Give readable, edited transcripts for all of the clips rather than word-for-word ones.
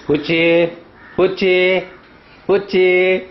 Cutie, Cutie, Cutie.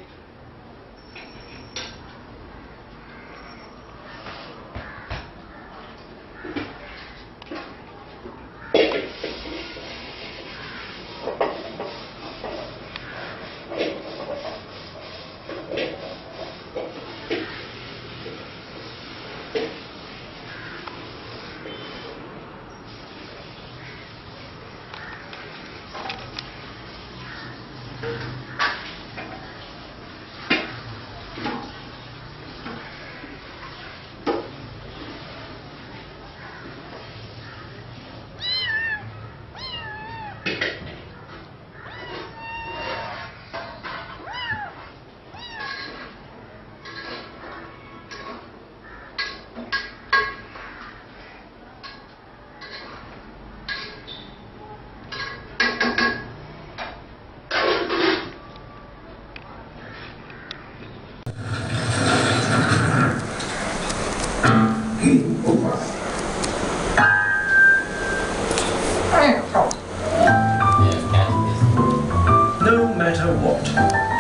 No matter what,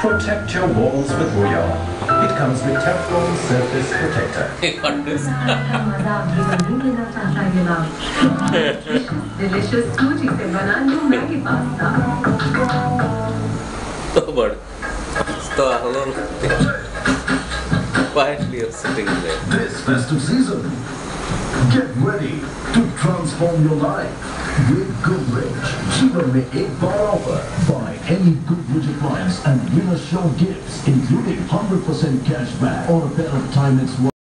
protect your walls with Royal. It comes with Teflon Surface Protector. Delicious Cutie से बना लो Maggi pasta. But quietly sitting there. This festive season, get ready to transform your life with Goodrich. जीवन में एक बार offer. Buy any Goodrich appliance and win a show gifts, including 100% cash back or a pair of Timex